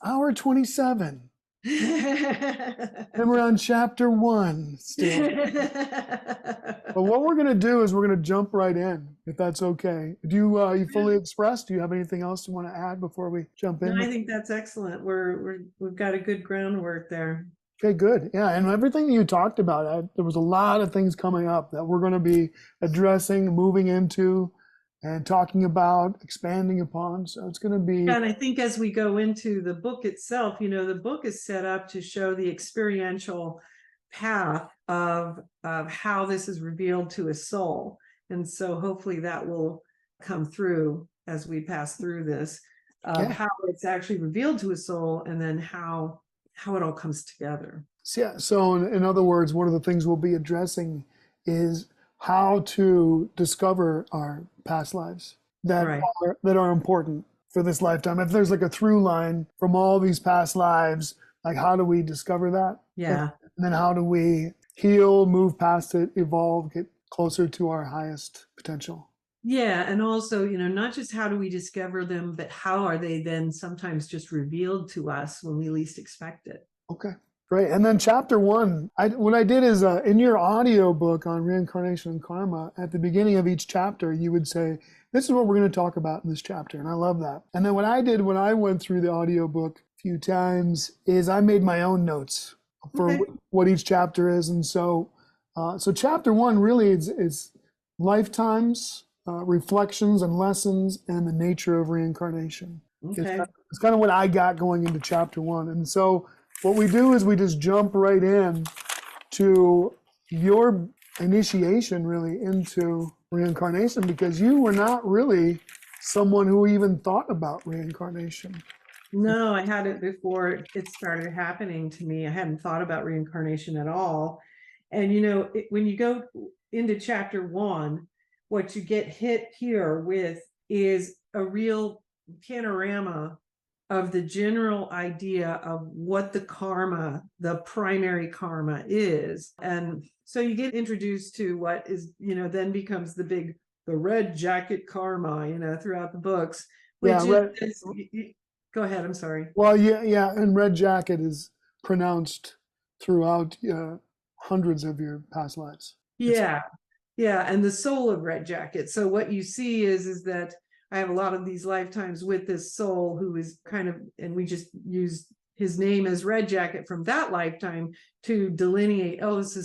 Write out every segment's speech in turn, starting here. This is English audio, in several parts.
Hour 27. And we're on chapter 1 still. But what we're going to do is we're going to jump right in, if that's okay. Do you fully expressed? Do you have anything else you want to add before we jump No, in? I think that's excellent. We've got a good groundwork there. Okay, good. Yeah, and everything you talked about, there was a lot of things coming up that we're going to be addressing, moving into, and talking about, expanding upon. So it's going to be. And I think as we go into the book itself, the book is set up to show the experiential path of how this is revealed to a soul. And so hopefully that will come through as we pass through this, of how it's actually revealed to a soul, and then how it all comes together. Yeah. So in other words, one of the things we'll be addressing is how to discover our past lives that Right. that are important for this lifetime. If there's like a through line from all these past lives, like how do we discover that? Yeah. And then how do we heal, move past it, evolve, get closer to our highest potential? Yeah. And also, not just how do we discover them, but how are they then sometimes just revealed to us when we least expect it? Okay, great. And then chapter 1, what I did is in your audio book on reincarnation and karma, at the beginning of each chapter, you would say, this is what we're going to talk about in this chapter. And I love that. And then what I did when I went through the audio book a few times is I made my own notes for what each chapter is. And so chapter 1 really is lifetimes, reflections and lessons, and the nature of reincarnation. Okay. It's kind of what I got going into chapter 1. And so what we do is we just jump right in to your initiation really into reincarnation, because you were not really someone who even thought about reincarnation. No, I had it before it started happening to me. I hadn't thought about reincarnation at all. And when you go into chapter 1, what you get hit here with is a real panorama of the general idea of what the karma, the primary karma is. And so you get introduced to what is, then becomes the red jacket karma, throughout the books, which go ahead, I'm sorry. Well, yeah, and red jacket is pronounced throughout hundreds of your past lives. Yeah. Yeah. And the soul of red jacket. So what you see is that I have a lot of these lifetimes with this soul who is kind of, and we just use his name as red jacket from that lifetime to delineate, oh, it's the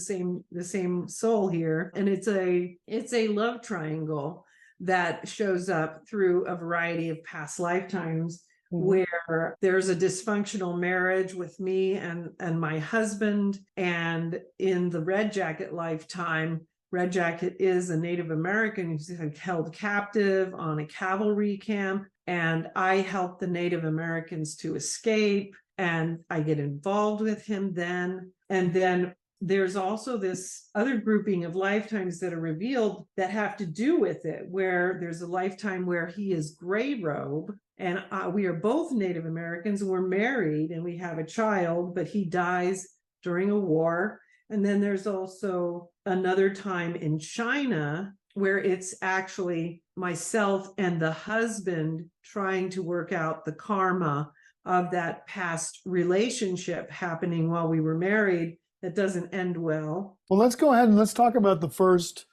same soul here. And it's a love triangle that shows up through a variety of past lifetimes, where there's a dysfunctional marriage with me and my husband. And in the red jacket lifetime, Red Jacket is a Native American who's held captive on a cavalry camp, and I help the Native Americans to escape, and I get involved with him then. And then there's also this other grouping of lifetimes that are revealed that have to do with it, where there's a lifetime where he is gray robe, and we are both Native Americans, and we're married, and we have a child, but he dies during a war. And then there's also another time in China where it's actually myself and the husband trying to work out the karma of that past relationship happening while we were married that doesn't end well. Well, let's go ahead and let's talk about the first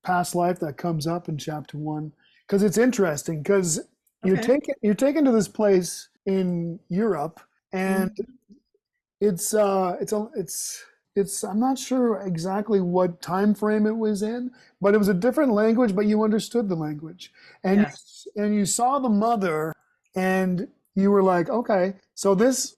past life that comes up in chapter 1, because it's interesting, because you're taken to this place in Europe, and it's I'm not sure exactly what time frame it was in, but it was a different language, but you understood the language. And and you saw the mother, and you were like, okay, so this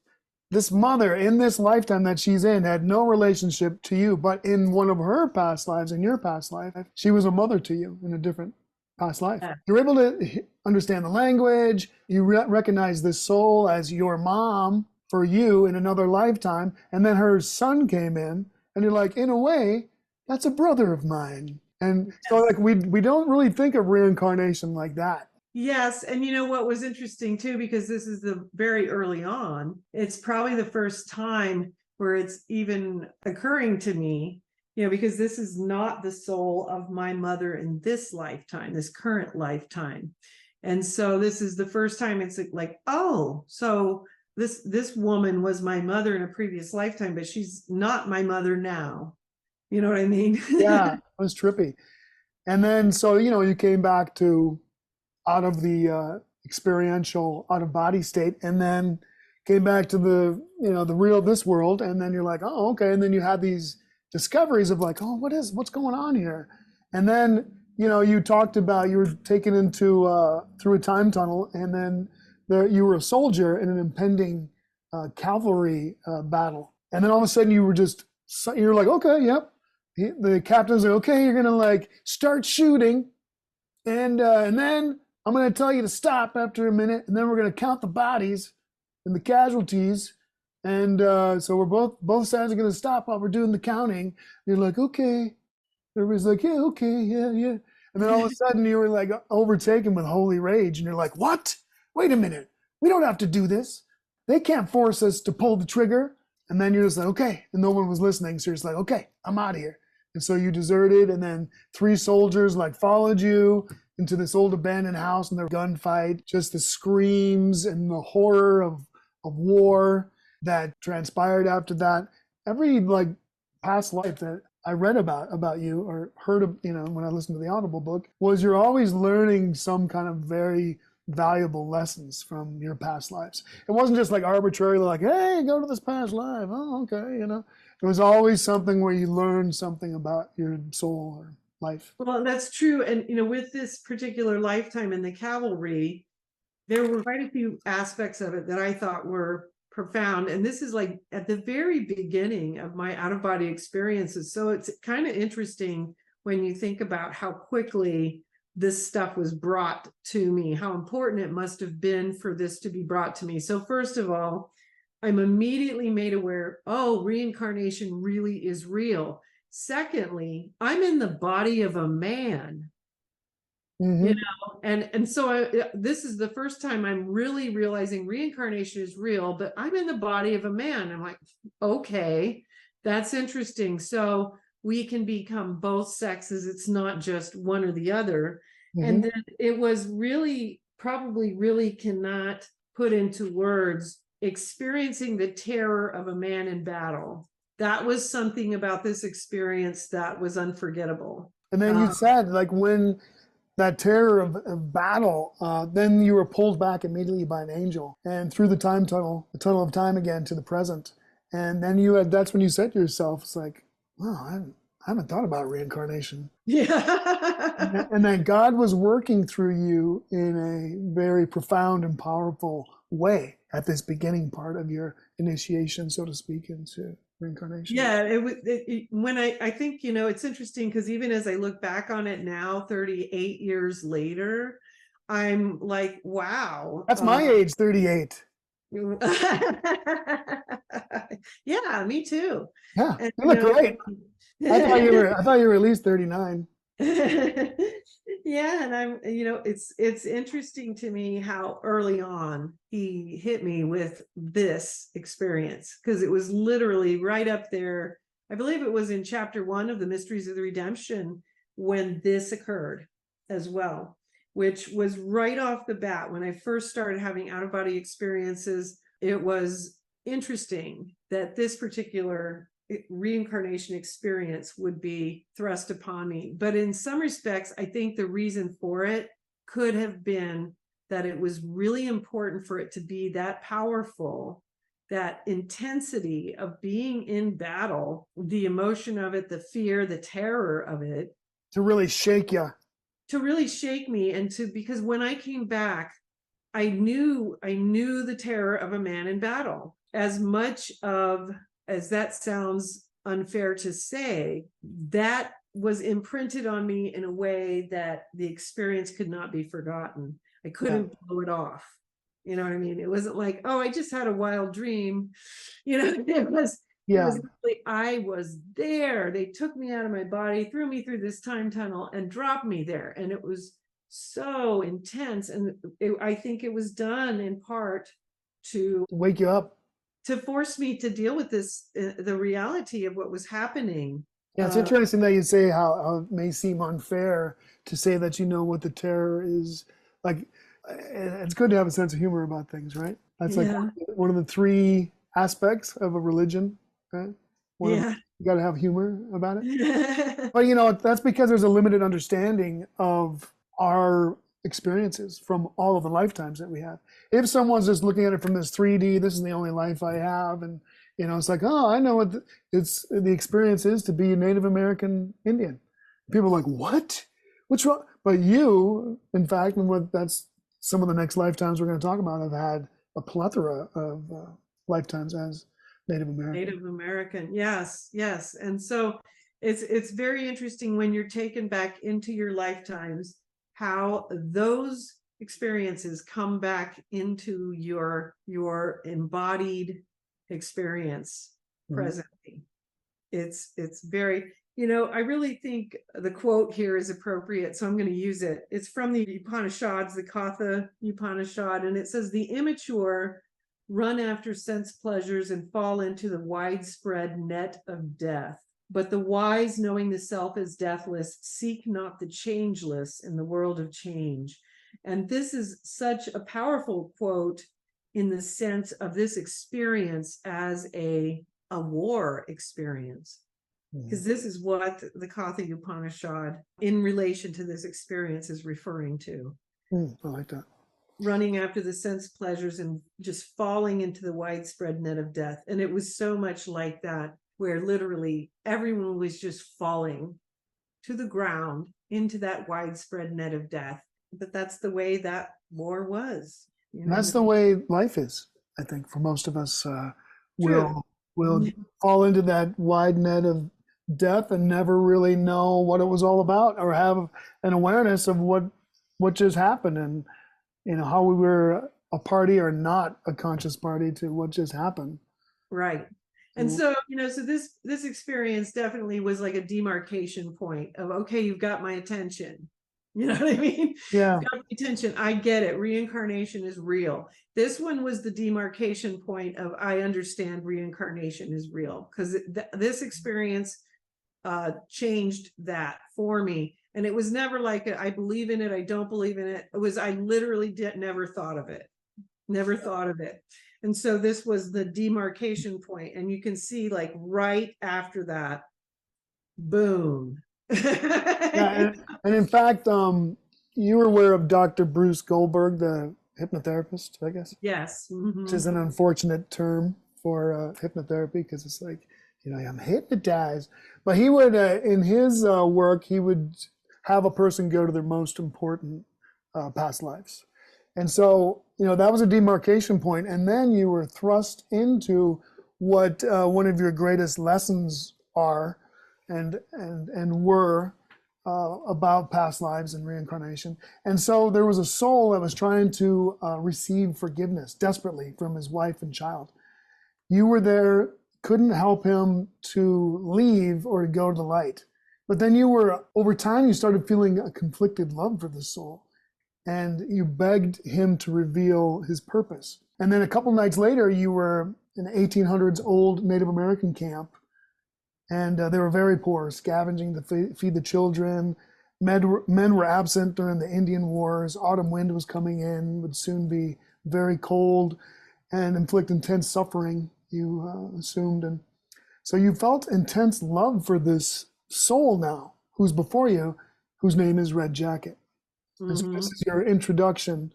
mother in this lifetime that she's in had no relationship to you, but in one of her past lives, in your past life, she was a mother to you in a different past life. You're able to understand the language, you recognize this soul as your mom for you in another lifetime, and then her son came in, and you're like, in a way, that's a brother of mine. And so like we don't really think of reincarnation like that. Yes. And what was interesting too, because this is the very early on, it's probably the first time where it's even occurring to me, because this is not the soul of my mother in this lifetime, this current lifetime. And so this is the first time it's like, oh, so this woman was my mother in a previous lifetime, but she's not my mother now. You know what I mean? Yeah, it was trippy. And then, so, you came back to out of the experiential out of body state, and then came back to the real this world, and then you're like, oh, okay. And then you had these discoveries of like, oh, what's going on here? And then, you talked about you were taken into through a time tunnel, and then you were a soldier in an impending cavalry battle. And then all of a sudden you're like, okay, yep. The captain's like, okay, you're gonna like start shooting, and then I'm gonna tell you to stop after a minute, and then we're gonna count the bodies and the casualties, and so we're both sides are gonna stop while we're doing the counting. And you're like, okay. Everybody's like, yeah, okay, yeah, yeah. And then all of a sudden you were like overtaken with holy rage, and you're like, what? Wait a minute. We don't have to do this. They can't force us to pull the trigger. And then you're just like, okay. And no one was listening. So you're just like, okay, I'm out of here. And so you deserted, and then 3 soldiers like followed you into this old abandoned house, and their gunfight, just the screams and the horror of war that transpired after that. Every like past life that I read about you or heard of, when I listened to the Audible book, was you're always learning some kind of very valuable lessons from your past lives. It wasn't just like arbitrarily like, hey, go to this past life. Oh, okay, It was always something where you learned something about your soul or life. Well, that's true. And, with this particular lifetime in the cavalry, there were quite a few aspects of it that I thought were profound. And this is like at the very beginning of my out-of-body experiences. So it's kind of interesting when you think about how quickly this stuff was brought to me, how important it must have been for this to be brought to me. So first of all, I'm immediately made aware, oh, reincarnation really is real. Secondly, I'm in the body of a man. Mm-hmm. And so this is the first time I'm really realizing reincarnation is real, but I'm in the body of a man. I'm like, okay, that's interesting. So we can become both sexes. It's not just one or the other. Mm-hmm. And then it was probably really cannot put into words, experiencing the terror of a man in battle. That was something about this experience that was unforgettable. And then you said, like, when that terror of battle, then you were pulled back immediately by an angel and through the tunnel of time again to the present. And then that's when you said to yourself, it's like, wow, I haven't thought about reincarnation. Yeah. And then God was working through you in a very profound and powerful way at this beginning part of your initiation, so to speak, into reincarnation. Yeah, when I think, it's interesting because even as I look back on it now, 38 years later, I'm like, wow. That's my age, 38. Yeah, me too. Yeah, And, you look great. I thought you were at least 39. Yeah, and it's interesting to me how early on he hit me with this experience, because it was literally right up there. I believe it was in chapter 1 of the Mysteries of the Redemption when this occurred as well, which was right off the bat when I first started having out-of-body experiences. It was interesting that this particular reincarnation experience would be thrust upon me. But in some respects, I think the reason for it could have been that it was really important for it to be that powerful, that intensity of being in battle, the emotion of it, the fear, the terror of it. To really shake you. To really shake me, and because when I came back, I knew the terror of a man in battle. As much as that sounds unfair to say, that was imprinted on me in a way that the experience could not be forgotten. I couldn't blow it off. You know what I mean? It wasn't like, oh, I just had a wild dream. It was really, I was there. They took me out of my body, threw me through this time tunnel, and dropped me there. And it was so intense. And I think it was done in part to wake you up, to force me to deal with this, the reality of what was happening. Yeah, it's interesting that you say how it may seem unfair to say that you know what the terror is. Like, it's good to have a sense of humor about things, right? That's like Yeah. one of the three aspects of a religion, right? One of Yeah. you got to have humor about it. But you know, that's because there's a limited understanding of our experiences from all of the lifetimes that we have. If someone's just looking at it from this 3D, this is the only life I have, and you know, it's like, oh, I know what it's the experience is to be a Native American Indian. People are like, what? What's wrong? But you, in fact, and what that's some of the next lifetimes we're going to talk about, have had a plethora of lifetimes as Native American. Native American, yes, yes. And so it's very interesting when you're taken back into your lifetimes, how those experiences come back into your embodied experience presently. It's very, I really think the quote here is appropriate, so I'm going to use it. It's from the Upanishads, the Katha Upanishad, and it says, the immature run after sense pleasures and fall into the widespread net of death. But the wise, knowing the self is deathless, seek not the changeless in the world of change. And this is such a powerful quote in the sense of this experience as a war experience. Because this is what the Katha Upanishad, in relation to this experience, is referring to. I like that. Running after the sense pleasures and just falling into the widespread net of death. And it was so much like that, where literally everyone was just falling to the ground into that widespread net of death. But that's the way that war was. That's the way life is, I think, for most of us. We'll fall into that wide net of death and never really know what it was all about, or have an awareness of what just happened, and how we were a party or not a conscious party to what just happened. Right. And so, so this experience definitely was like a demarcation point of, okay, you've got my attention. You know what I mean? Yeah. You've got my attention. I get it. Reincarnation is real. This one was the demarcation point of, I understand reincarnation is real, because this experience changed that for me. And it was never like, I believe in it, I don't believe in it. It was, I literally never thought of it. Never thought of it. And so this was the demarcation point. And you can see, like, right after that, boom. Yeah, and in fact, you were aware of Dr. Bruce Goldberg, the hypnotherapist, I guess? Yes. Which is an unfortunate term for hypnotherapy, because it's like, I'm hypnotized. But he would, in his work, he would have a person go to their most important past lives. And so, that was a demarcation point. And then you were thrust into what one of your greatest lessons are and were about past lives and reincarnation. And so there was a soul that was trying to receive forgiveness desperately from his wife and child. You were there, couldn't help him to leave or to go to the light. But then over time, you started feeling a conflicted love for the soul. And you begged him to reveal his purpose. And then a couple nights later, you were in an 1800s old Native American camp. And they were very poor, scavenging to feed the children. Men were absent during the Indian Wars. Autumn wind was coming in, would soon be very cold and inflict intense suffering, you assumed. And so you felt intense love for this soul now, who's before you, whose name is Red Jacket. And so this is your introduction.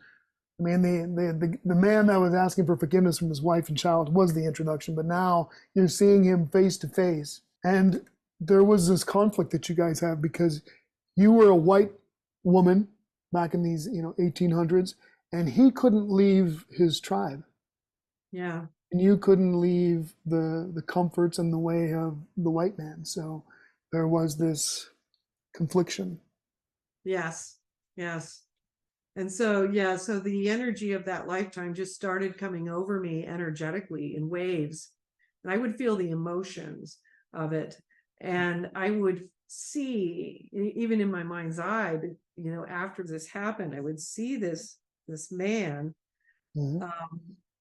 I mean, the man that was asking for forgiveness from his wife and child was the introduction, but now you're seeing him face to face. And there was this conflict that you guys have, because you were a white woman back in these 1800s, and he couldn't leave his tribe. Yeah. And you couldn't leave the comforts and the way of the white man. So there was this confliction. Yes. Yes. And so, so the energy of that lifetime just started coming over me energetically in waves. And I would feel the emotions of it. And I would see, even in my mind's eye, after this happened, I would see this man. And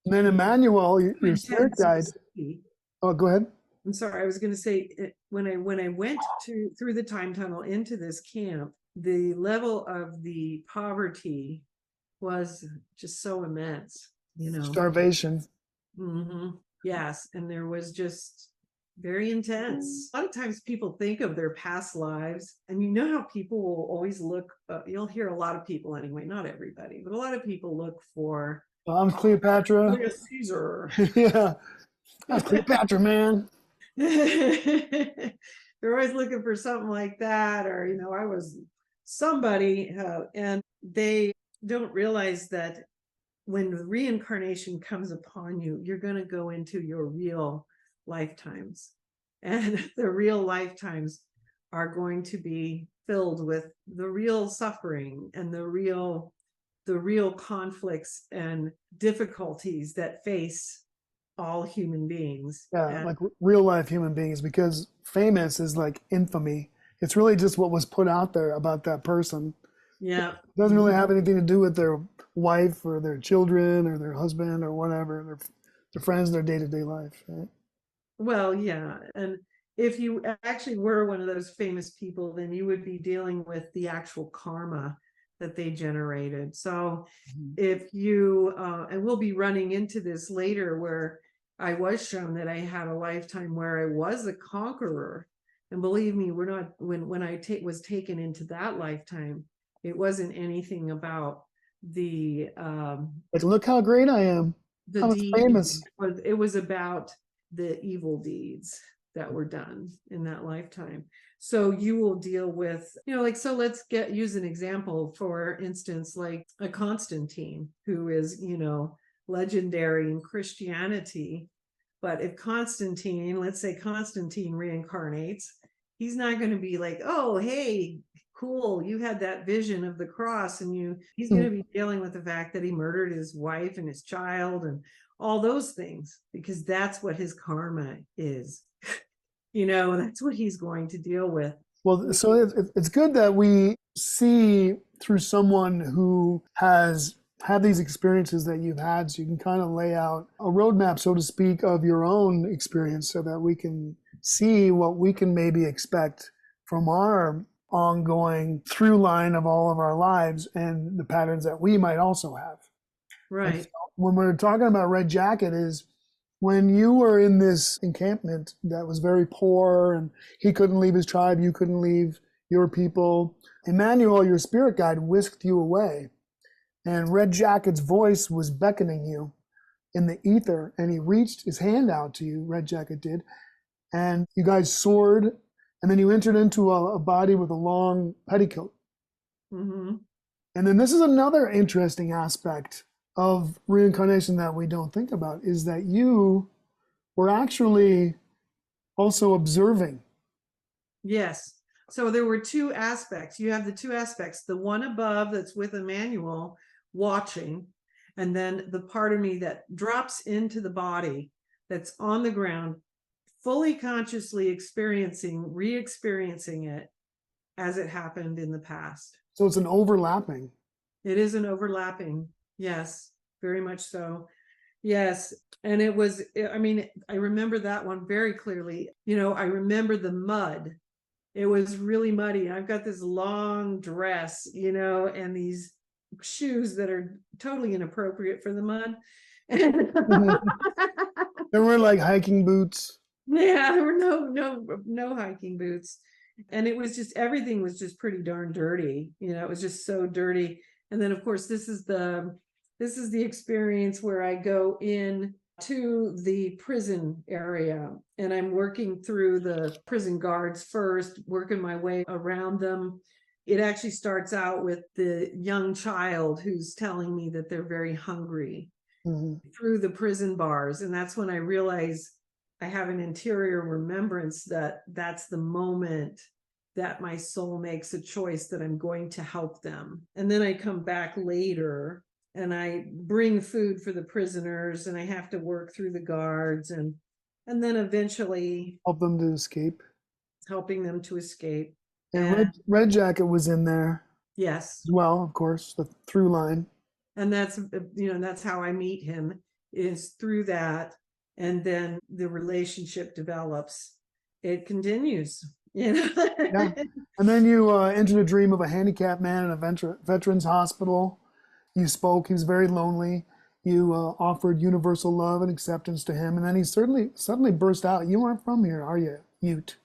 then Emmanuel, your spirit guide. Oh, go ahead. I'm sorry. I was going to say, when I went through the time tunnel into this camp, the level of the poverty was just so immense, you know. Starvation. Yes, and there was just very intense. A lot of times people think of their past lives, and you know how people will always look, you'll hear a lot of people anyway, not everybody, but a lot of people look for I'm Cleopatra. Julius Caesar. Yeah, that's Cleopatra, man. They're always looking for something like that, or, I was somebody, and they don't realize that when reincarnation comes upon you, you're going to go into your real lifetimes. And the real lifetimes are going to be filled with the real suffering and the real conflicts and difficulties that face all human beings. Yeah, like real life human beings, because famous is like infamy. It's really just what was put out there about that person. Yeah. It doesn't really have anything to do with their wife or their children or their husband or whatever, their friends, their day-to-day life, right? Well, yeah. And if you actually were one of those famous people, then you would be dealing with the actual karma that they generated. So if you, and we'll be running into this later, where I was shown that I had a lifetime where I was a conqueror. And believe me, we're not, when I was taken into that lifetime, it wasn't anything about the Like, look how great I am. I was famous. it was about the evil deeds that were done in that lifetime. So you will deal with, so let's use an example, for instance, like a Constantine, who is, legendary in Christianity. But if Constantine, let's say Constantine reincarnates, he's not going to be like, oh, hey, cool, you had that vision of the cross, and he's going to be dealing with the fact that he murdered his wife and his child and all those things, because that's what his karma is. That's what he's going to deal with. Well, so it's good that we see through someone who has had these experiences that you've had, so you can kind of lay out a roadmap, so to speak, of your own experience, so that we can see what we can maybe expect from our ongoing through line of all of our lives and the patterns that we might also have. Right. So when we're talking about Red Jacket, is when you were in this encampment that was very poor and he couldn't leave his tribe, you couldn't leave your people, Emmanuel, your spirit guide, whisked you away. And Red Jacket's voice was beckoning you in the ether, and he reached his hand out to you, Red Jacket did, and you guys soared, and then you entered into a body with a long petticoat. And then this is another interesting aspect of reincarnation that we don't think about, is that you were actually also observing. Yes. So there were two aspects. You have the two aspects, the one above that's with Emmanuel watching, and then the part of me that drops into the body that's on the ground, fully consciously re-experiencing it as it happened in the past. So it's an overlapping. It is an overlapping. Yes, very much so. Yes. And it was, I remember that one very clearly. I remember the mud. It was really muddy. I've got this long dress, and these shoes that are totally inappropriate for the mud. There were like hiking boots. Yeah, there were no hiking boots. And it was just, everything was just pretty darn dirty. It was just so dirty. And then of course, this is the experience where I go in to the prison area, and I'm working through the prison guards first, working my way around them. It actually starts out with the young child who's telling me that they're very hungry through the prison bars. And that's when I realize I have an interior remembrance that that's the moment that my soul makes a choice that I'm going to help them. And then I come back later and I bring food for the prisoners, and I have to work through the guards, and then eventually help them to escape. Helping them to escape. And Red Jacket was in there. Yes. As well, of course, the through line. And that's, that's how I meet him, is through that. And then the relationship develops. It continues. Yeah. And then you entered a dream of a handicapped man in a veterans hospital. You spoke. He was very lonely. You offered universal love and acceptance to him, and then he suddenly burst out. You aren't from here, are you, Ute?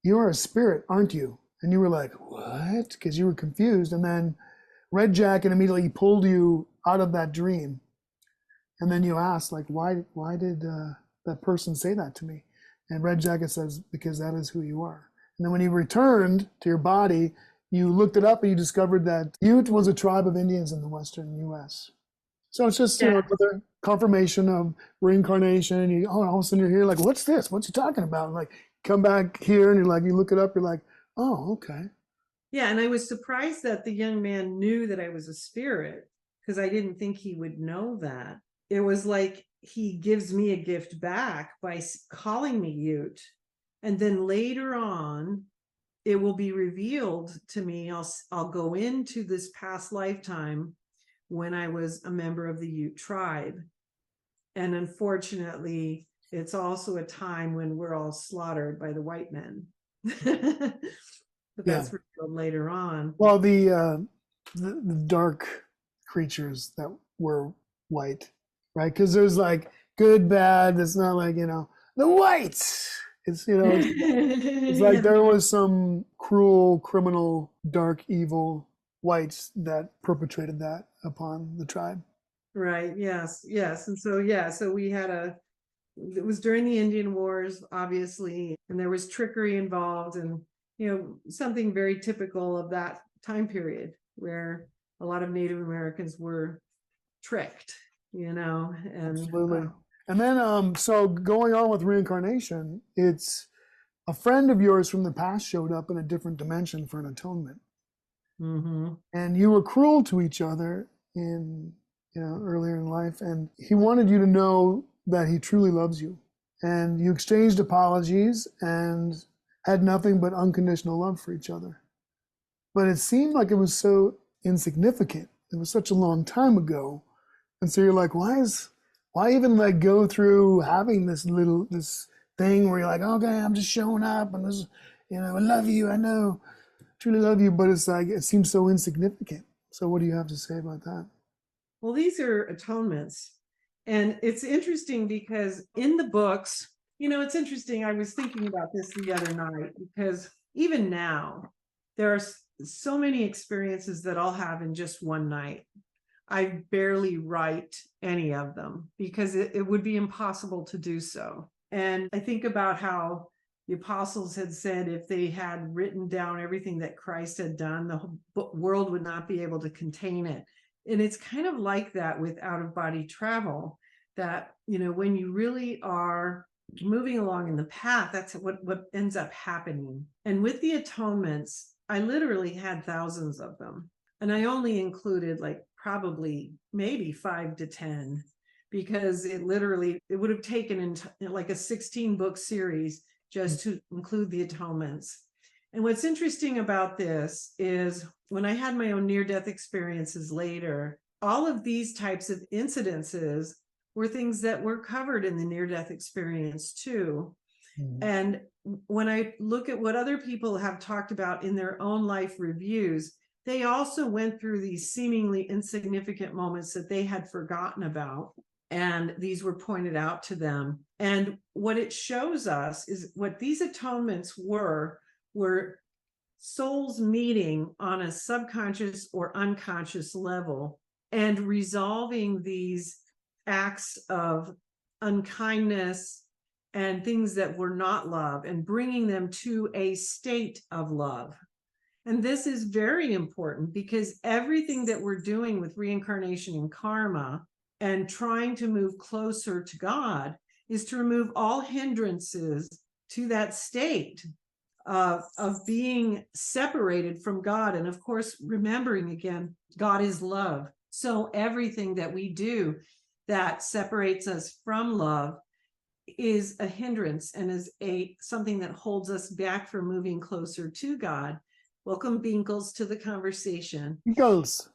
You are a spirit, aren't you? And you were like, what? Because you were confused. And then Red Jacket immediately pulled you out of that dream. And then you asked, like, why did that person say that to me? And Red Jacket says, because that is who you are. And then when you returned to your body, you looked it up and you discovered that Ute was a tribe of Indians in the Western U.S. So it's just, Yeah. another confirmation of reincarnation. And all of a sudden you're here like, what's this? What's he talking about? Like, come back here and you're like, you look it up, you're like, oh, okay. Yeah, and I was surprised that the young man knew that I was a spirit, because I didn't think he would know that. It was like he gives me a gift back by calling me Ute. And then later on, it will be revealed to me. I'll go into this past lifetime when I was a member of the Ute tribe. And unfortunately, it's also a time when we're all slaughtered by the white men. But that's revealed later on. Well, the dark creatures that were white, right? Because there's like good, bad. It's not like, the whites. It's, it's like there was some cruel, criminal, dark, evil whites that perpetrated that upon the tribe. Right. Yes. Yes. And so we had it was during the Indian Wars, obviously, and there was trickery involved, and something very typical of that time period where a lot of Native Americans were tricked, and Absolutely. And then, so going on with reincarnation, it's a friend of yours from the past showed up in a different dimension for an atonement. mm-hmm. And you were cruel to each other in, earlier in life. And he wanted you to know that he truly loves you. And you exchanged apologies and had nothing but unconditional love for each other. But it seemed like it was so insignificant. It was such a long time ago. And so you're like, why even like go through having this thing where you're like, okay, I'm just showing up and this, I love you, I know, truly love you, but it's like, it seems so insignificant. So what do you have to say about that? Well, these are atonements. And it's interesting because in the books, it's interesting. I was thinking about this the other night, because even now, there are so many experiences that I'll have in just one night. I barely write any of them because it would be impossible to do so. And I think about how the apostles had said if they had written down everything that Christ had done, the world would not be able to contain it. And it's kind of like that with out-of-body travel, that, when you really are moving along in the path, that's what ends up happening. And with the atonements, I literally had thousands of them. And I only included like probably maybe 5 to 10, because it would have taken like a 16-book series just to include the atonements. And what's interesting about this is when I had my own near-death experiences later, all of these types of incidences were things that were covered in the near-death experience too. Mm-hmm. And when I look at what other people have talked about in their own life reviews, they also went through these seemingly insignificant moments that they had forgotten about. And these were pointed out to them. And what it shows us is what these atonements were souls meeting on a subconscious or unconscious level and resolving these acts of unkindness and things that were not love, and bringing them to a state of love. And this is very important, because everything that we're doing with reincarnation and karma and trying to move closer to God is to remove all hindrances to that state of being separated from God. And of course, remembering again, God is love. So everything that we do that separates us from love is a hindrance and is something that holds us back from moving closer to God. Welcome, Binkles, to the conversation. Binkles.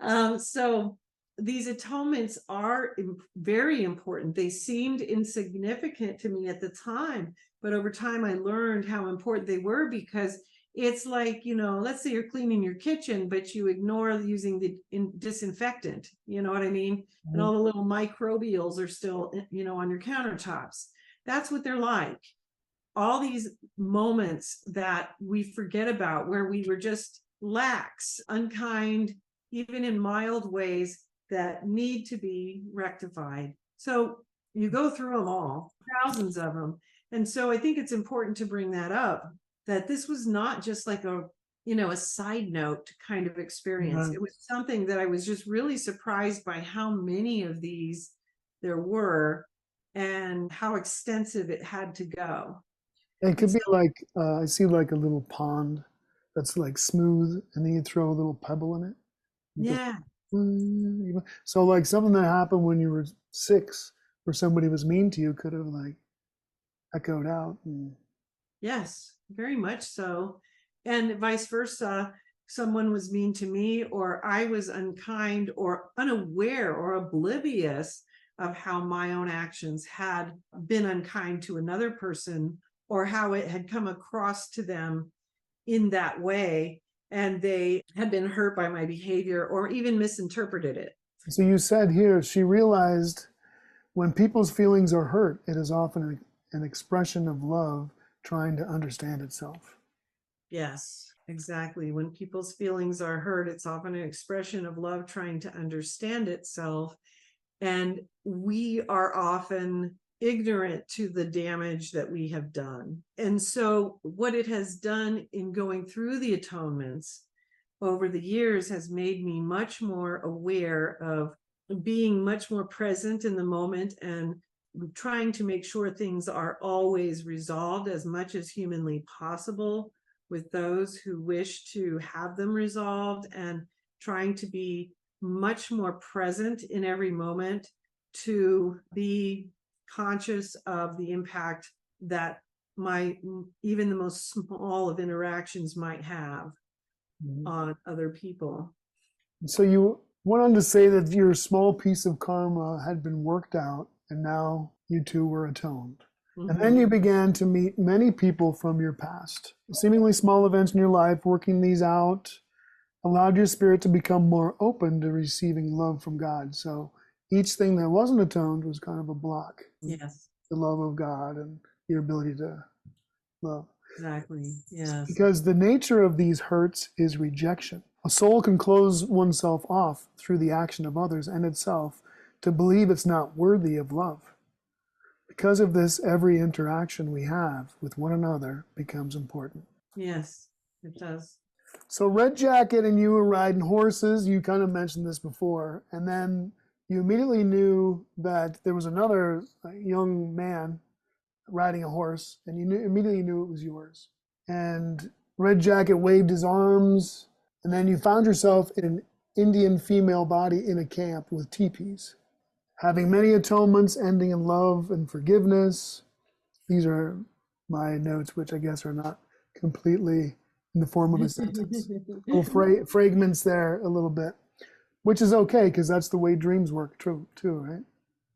No. So these atonements are very important. They seemed insignificant to me at the time, but over time I learned how important they were, because it's like, let's say you're cleaning your kitchen, but you ignore using the disinfectant, you know what I mean? And all the little microbials are still, on your countertops. That's what they're like. All these moments that we forget about, where we were just lax, unkind, even in mild ways, that need to be rectified. So you go through them all, thousands of them. And so I think it's important to bring that up, that this was not just like a side note kind of experience. Right. It was something that I was just really surprised by how many of these there were and how extensive it had to go. It could be like, I see like a little pond that's like smooth, and then you throw a little pebble in it. Yeah. So like something that happened when you were 6, where somebody was mean to you, could have like echoed out. Yes, very much so. And vice versa. Someone was mean to me, or I was unkind or unaware or oblivious of how my own actions had been unkind to another person, or how it had come across to them in that way, and they had been hurt by my behavior or even misinterpreted it. So you said here, she realized when people's feelings are hurt, it is often an expression of love trying to understand itself. Yes, exactly. When people's feelings are hurt, it's often an expression of love trying to understand itself. And we are often ignorant to the damage that we have done. And so what it has done in going through the atonements over the years has made me much more aware of being much more present in the moment, and trying to make sure things are always resolved as much as humanly possible with those who wish to have them resolved, and trying to be much more present in every moment, to be conscious of the impact that even the most small of interactions might have on other people. So you went on to say that your small piece of karma had been worked out, and now you two were atoned. And then you began to meet many people from your past. Seemingly small events in your life, working these out, allowed your spirit to become more open to receiving love from God. So each thing that wasn't atoned was kind of a block. Yes. The love of God and your ability to love. Exactly. Yes. Because the nature of these hurts is rejection. A soul can close oneself off through the action of others and itself to believe it's not worthy of love. Because of this, every interaction we have with one another becomes important. Yes, it does. So Red Jacket and you were riding horses. You kind of mentioned this before. And then you immediately knew that there was another young man riding a horse, and you immediately knew it was yours. And Red Jacket waved his arms, and then you found yourself in an Indian female body in a camp with teepees, having many atonements ending in love and forgiveness. These are my notes, which I guess are not completely in the form of a sentence. Little fragments there a little bit, which is okay, because that's the way dreams work too, right?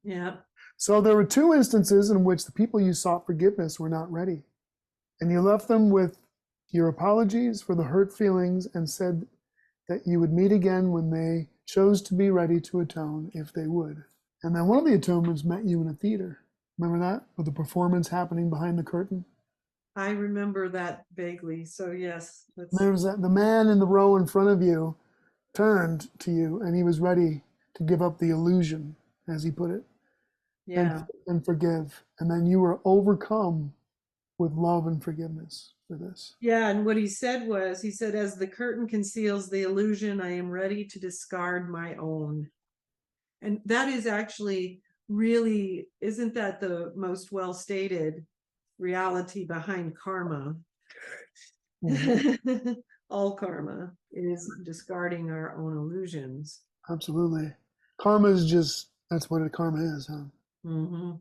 Yeah. So there were 2 instances in which the people you sought forgiveness were not ready. And you left them with your apologies for the hurt feelings and said that you would meet again when they chose to be ready to atone if they would. And then one of the atonements met you in a theater. Remember that? With the performance happening behind the curtain? I remember that vaguely. So yes. There was the man in the row in front of you turned to you, and he was ready to give up the illusion, as he put it. Yeah. And forgive. And then you were overcome with love and forgiveness for this. Yeah. And what he said was, he said, as the curtain conceals the illusion, I am ready to discard my own. And that is actually really, isn't that the most well stated reality behind karma? Mm-hmm. All karma is discarding our own illusions. Absolutely. Karma is just, that's what karma is, huh? Mm-hmm.